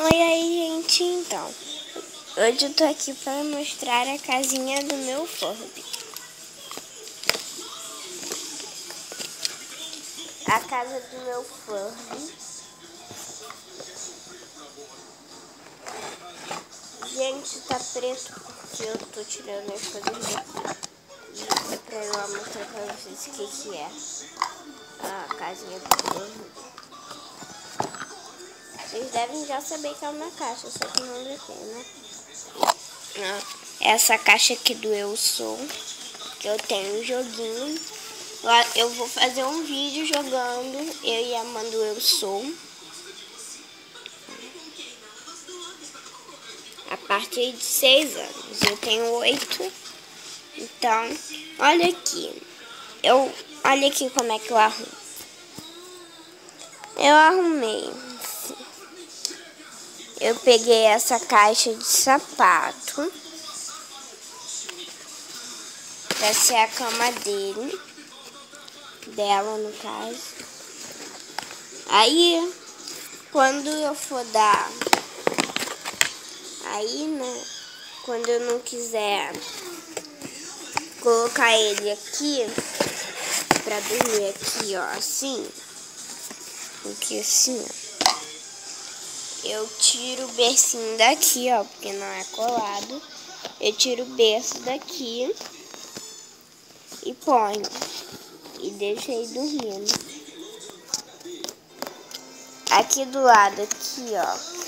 Oi aí, gente, então. Hoje eu tô aqui para mostrar a casinha do meu Furby. A casa do meu Furby. Gente, tá preto porque eu tô tirando as coisas daqui. E é pra eu mostrar pra vocês o que é a casinha do Furby. Vocês devem já saber que é uma caixa, só que não daqui, né? Essa caixa aqui do Eu Sou, que eu tenho um joguinho. Eu vou fazer um vídeo jogando eu e a mãe do Eu Sou. A partir de 6 anos. Eu tenho 8. Então, olha aqui. Olha aqui como é que eu arrumo. Eu arrumei. Eu peguei essa caixa de sapato. Pra ser a cama dela, no caso. Aí, quando eu for dar... Aí, né, quando eu não quiser colocar ele aqui, pra dormir aqui, ó, assim, aqui assim, ó, eu tiro o bercinho daqui, ó, porque não é colado. Eu tiro o berço daqui e ponho, e deixo ele dormindo. Aqui do lado, aqui, ó,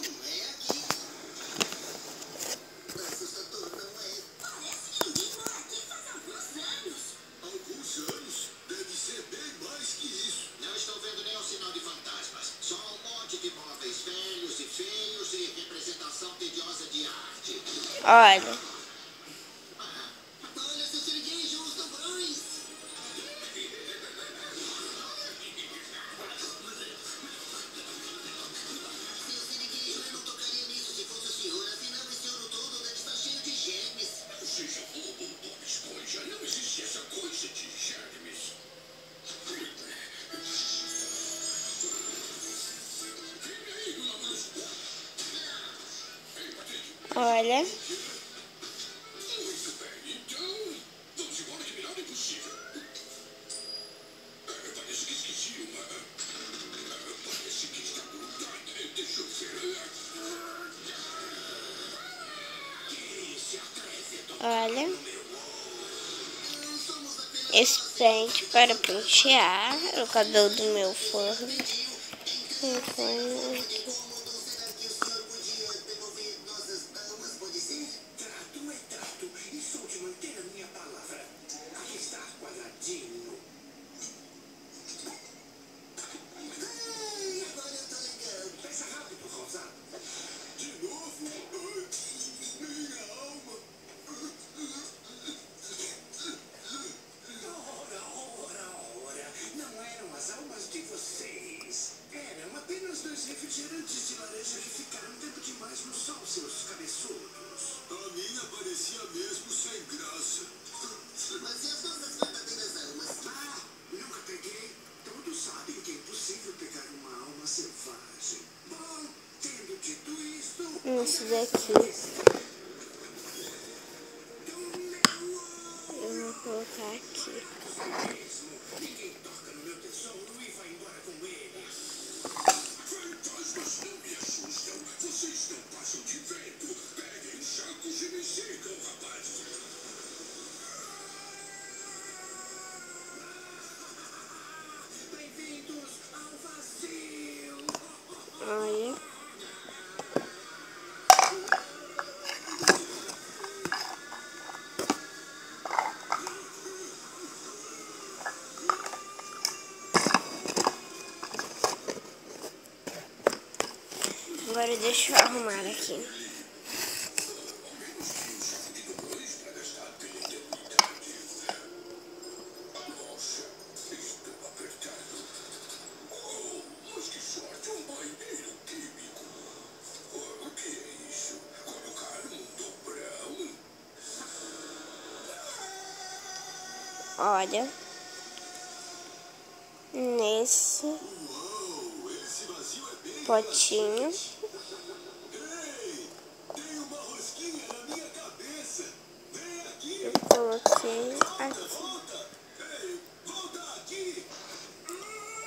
olha. Olha. Olha. Esse pente para pentear o cabelo do meu Furby. Refrigerantes de laranja que ficaram tempo demais no sol, seus cabeçudos. A minha parecia mesmo sem graça. Mas e as nossas verdadeiras almas? Ah, nunca peguei. Todos sabem que é impossível pegar uma alma selvagem. Bom, tendo dito isto... Isso daqui. Eu vou colocar aqui. Ninguém toca no meu tesouro e vai embora com ele. Fantasmas não me assustam. Vocês não passam de vento. Peguem sacos e me sigam, rapazes. Bem-vindos ao vazio. Olha. Agora deixa eu arrumar aqui. Olha, nesse potinho ser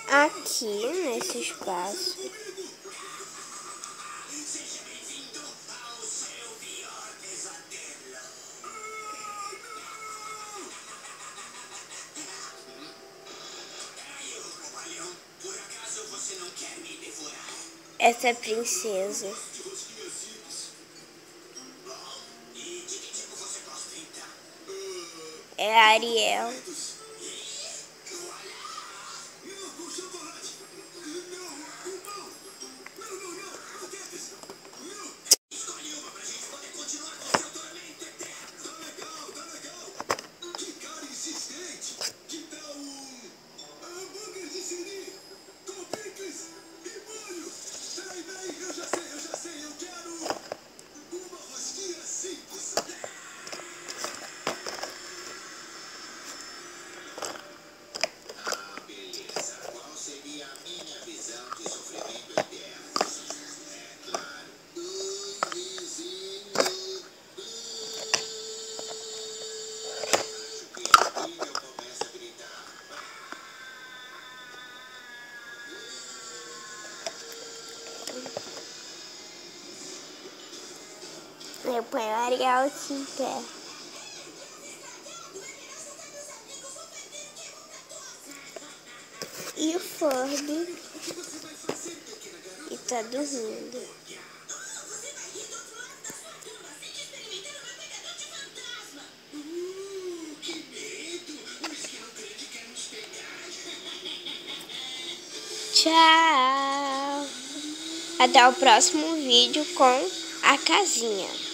aqui nesse espaço. Essa princesa é a Ariel. Eu ponho a Ariel aqui em pé. E o Ford e tá dormindo. Tchau! Até o próximo vídeo com a casinha.